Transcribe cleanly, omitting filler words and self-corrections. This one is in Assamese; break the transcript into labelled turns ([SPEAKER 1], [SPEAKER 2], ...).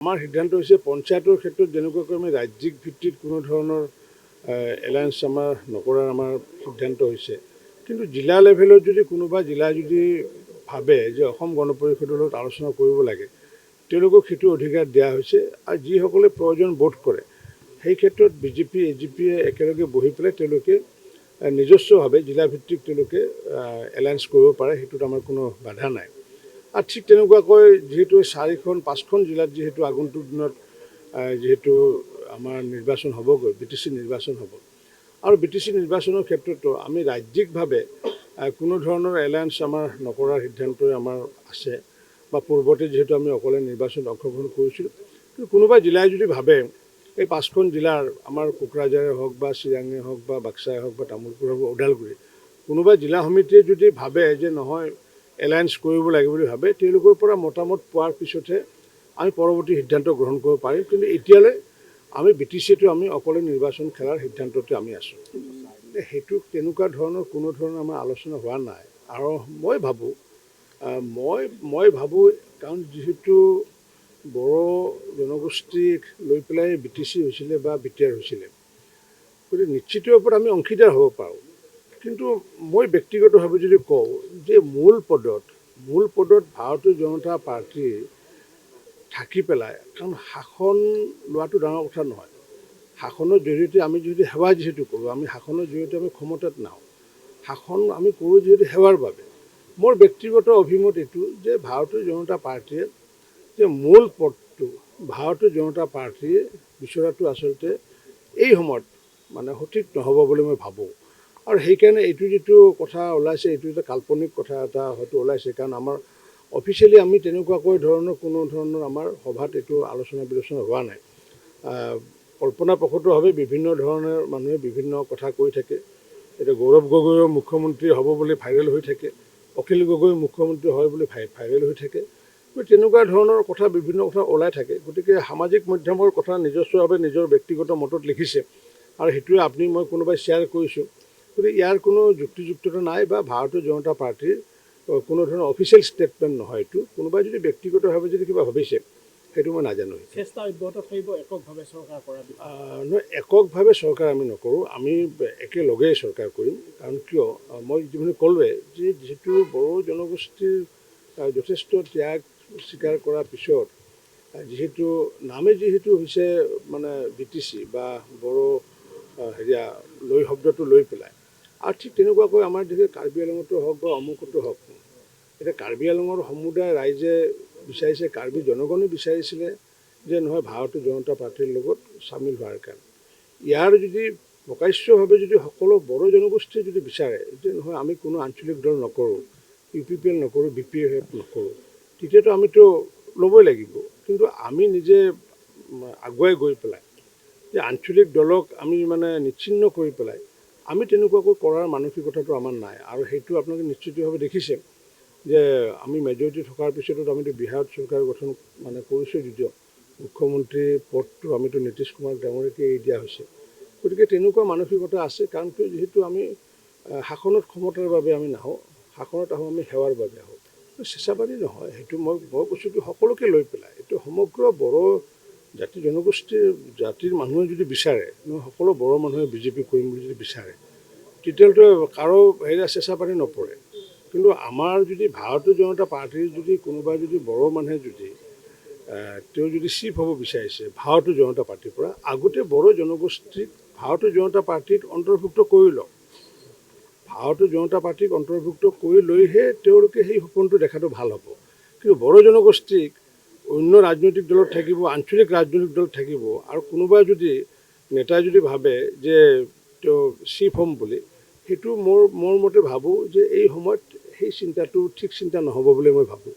[SPEAKER 1] আমাৰ সিদ্ধান্ত হৈছে পঞ্চায়তৰ ক্ষেত্ৰত যেনেকুৱাকৈ আমি ৰাজ্যিক ভিত্তিত কোনো ধৰণৰ এলায়েন্স আমাৰ নকৰাৰ আমাৰ সিদ্ধান্ত হৈছে, কিন্তু জিলা লেভেলত যদি কোনোবা জিলা যদি ভাবে যে অসম গণ পৰিষদৰ লগত আলোচনা কৰিব লাগে, তেওঁলোকক সেইটো অধিকাৰ দিয়া হৈছে। আৰু যিসকলে প্ৰয়োজন বোধ কৰে সেই ক্ষেত্ৰত বিজেপি এজিপিয়ে একেলগে বহি পেলাই তেওঁলোকে নিজস্বভাৱে জিলাভিত্তিক তেওঁলোকে এলায়েন্স কৰিব পাৰে, সেইটোত আমাৰ কোনো বাধা নাই। আৰু ঠিক তেনেকুৱাকৈ যিহেতু 4-5খন জিলাত যিহেতু আগন্তুক দিনত যিহেতু আমাৰ নিৰ্বাচন হ'বগৈ, BTC নিৰ্বাচন হ'ব, আৰু BTC নিৰ্বাচনৰ ক্ষেত্ৰতো আমি ৰাজ্যিকভাৱে কোনো ধৰণৰ এলায়েন্স আমাৰ নকৰাৰ সিদ্ধান্তই আমাৰ আছে, বা পূৰ্বতে যিহেতু আমি অকলে নিৰ্বাচনত অংশগ্ৰহণ কৰিছিলোঁ। কিন্তু কোনোবা জিলাই যদি ভাবে এই 5খন জিলাৰ আমাৰ কোকৰাঝাৰে হওক বা চিৰাঙে হওক বা বাক্সাই হওক বা তামোলপুৰ হওক বা ওদালগুৰি, কোনোবা জিলা সমিতিয়ে যদি ভাবে যে নহয় এলায়েন্স কৰিব লাগে বুলি ভাবে, তেওঁলোকৰ পৰা মতামত পোৱাৰ পিছতহে আমি পৰৱৰ্তী সিদ্ধান্ত গ্ৰহণ কৰিব পাৰিম। কিন্তু এতিয়ালৈ আমি BTCটো আমি অকলে নিৰ্বাচন খেলাৰ সিদ্ধান্ততে আমি আছোঁ। সেইটো তেনেকুৱা ধৰণৰ কোনো ধৰণৰ আমাৰ আলোচনা হোৱা নাই। আৰু মই ভাবোঁ কাৰণ যিহেতু বড়ো জনগোষ্ঠীক লৈ পেলাই BTC হৈছিলে বা BTR হৈছিলে, গতিকে নিশ্চিত ওপৰত আমি অংশীদাৰ হ'ব পাৰোঁ। কিন্তু মই ব্যক্তিগতভাৱে যদি কওঁ যে মূল পদত ভাৰতীয় জনতা পাৰ্টীৰ থাকি পেলাই, কাৰণ শাসন লোৱাটো ডাঙৰ কথা নহয়। শাসনৰ জৰিয়তে আমি যদি সেৱা যিহেতু কৰোঁ, আমি শাসনৰ জৰিয়তে আমি ক্ষমতাত নাহোঁ, শাসন আমি কৰোঁ যিহেতু সেৱাৰ বাবে। মোৰ ব্যক্তিগত অভিমত এইটো যে ভাৰতীয় জনতা পাৰ্টীয়ে যে মূল পদটো ভাৰতীয় জনতা পাৰ্টীয়ে বিচৰাটো আচলতে এই সময়ত মানে সঠিক নহ'ব বুলি মই ভাবোঁ। আৰু সেইকাৰণে এইটো যিটো কথা ওলাইছে, এইটো এটা কাল্পনিক কথা এটা হয়তো ওলাইছে, কাৰণ আমাৰ অফিচিয়েলি আমি তেনেকুৱাকৈ ধৰণৰ কোনো ধৰণৰ আমাৰ সভাত এইটো আলোচনা বিলোচনা হোৱা নাই। কল্পনাপ্ৰসূতভাৱে বিভিন্ন ধৰণৰ মানুহে বিভিন্ন কথা কৈ থাকে। এতিয়া গৌৰৱ গগৈও মুখ্যমন্ত্ৰী হ'ব বুলি ভাইৰেল হৈ থাকে, অখিল গগৈ মুখ্যমন্ত্ৰী হয় বুলি ভাইৰেল হৈ থাকে। গতিকে তেনেকুৱা ধৰণৰ কথা বিভিন্ন কথা ওলাই থাকে। গতিকে সামাজিক মাধ্যমৰ কথা নিজস্বভাৱে নিজৰ ব্যক্তিগত মতত লিখিছে, আৰু সেইটোৱে আপুনি মই কোনোবাই শ্বেয়াৰ কৰিছোঁ। গতিকে ইয়াৰ কোনো যুক্তিযুক্ততা নাই বা ভাৰতীয় জনতা পাৰ্টীৰ কোনো ধৰণৰ অফিচিয়েল ষ্টেটমেণ্ট নহয় এইটো। কোনোবাই যদি ব্যক্তিগতভাৱে যদি কিবা ভাবিছে, সেইটো মই নাজানো।
[SPEAKER 2] চেষ্টা অব্যাহত থাকিব এককভাৱে চৰকাৰ কৰা?
[SPEAKER 1] নহয়, এককভাৱে চৰকাৰ আমি নকৰোঁ, আমি একেলগেই চৰকাৰ কৰিম। কাৰণ কিয়, মই যিখিনি ক'লোৱে যে যিহেতু বড়ো জনগোষ্ঠীৰ যথেষ্ট ত্যাগ স্বীকাৰ কৰাৰ পিছত যিহেতু যিহেতু হৈছে মানে BTC বা বড়ো শব্দটো লৈ পেলাই, আৰু ঠিক তেনেকুৱাকৈ আমাৰ দেশে কাৰ্বি আংলঙতো হওক বা অমুকতো হওক, এতিয়া কাৰ্বি আংলঙৰ সমুদায় ৰাইজে বিচাৰিছে, কাৰ্বি জনগণে বিচাৰিছিলে যে নহয় ভাৰতীয় জনতা পাৰ্টীৰ লগত চামিল হোৱাৰ কাৰণে। ইয়াৰ যদি প্ৰকাশ্যভাৱে যদি সকলো বড়ো জনগোষ্ঠীয়ে যদি বিচাৰে যে নহয় আমি কোনো আঞ্চলিক দল নকৰোঁ, UPPL নকৰোঁ, BPF নকৰোঁ, তেতিয়াতো আমিতো ল'বই লাগিব। কিন্তু আমি নিজে আগুৱাই গৈ পেলাই যে আঞ্চলিক দলক আমি মানে নিচ্ছিন্ন কৰি পেলাই আমি তেনেকুৱাকৈ কৰাৰ মানসিকতাটো আমাৰ নাই। আৰু সেইটো আপোনালোকে নিশ্চিতভাৱে দেখিছে যে আমি মেজৰিটি থকাৰ পিছতো আমিতো বিহাৰত চৰকাৰ গঠন মানে কৰিছোঁ, যদিও মুখ্যমন্ত্ৰী পদটো আমিতো নীতিশ কুমাৰ ডাঙৰীয়াকে এৰি দিয়া হৈছে। গতিকে তেনেকুৱা মানসিকতা আছে, কাৰণ যিহেতু আমি শাসনত ক্ষমতাৰ বাবে আমি নাহোঁ, শাসনত আহোঁ আমি সেৱাৰ বাবে আহোঁ। চেঁচাবাৰী নহয়, সেইটো মই কৈছোঁ কি সকলোকে লৈ পেলাই এইটো সমগ্ৰ বড়ো জাতিৰ মানুহে যদি বিচাৰে, সকলো বড়ো মানুহে বিজেপি কৰিম বুলি যদি বিচাৰে, তেতিয়াহ'লে কাৰো চেঁচাপানী নপৰে। কিন্তু আমাৰ যদি ভাৰতীয় জনতা পাৰ্টীৰ যদি কোনোবাই যদি বড়ো মানুহে যদি তেওঁ যদি চিফ হ'ব বিচাৰিছে ভাৰতীয় জনতা পাৰ্টীৰ পৰা, আগতে বড়ো জনগোষ্ঠীক ভাৰতীয় জনতা পাৰ্টীত অন্তৰ্ভুক্ত কৰি লওক। ভাৰতীয় জনতা পাৰ্টীক অন্তৰ্ভুক্ত কৰি লৈহে তেওঁলোকে সেই সপোনটো দেখাটো ভাল হ'ব। কিন্তু বড়ো জনগোষ্ঠীক অন্য ৰাজনৈতিক দলত থাকিব, আঞ্চলিক ৰাজনৈতিক দলত থাকিব, আৰু কোনোবাই যদি নেতাই যদি ভাবে যে তেওঁ চিফ হ'ম বুলি, সেইটো মোৰ মতে ভাবোঁ যে এই সময়ত সেই চিন্তাটো ঠিক চিন্তা নহ'ব বুলি মই ভাবোঁ।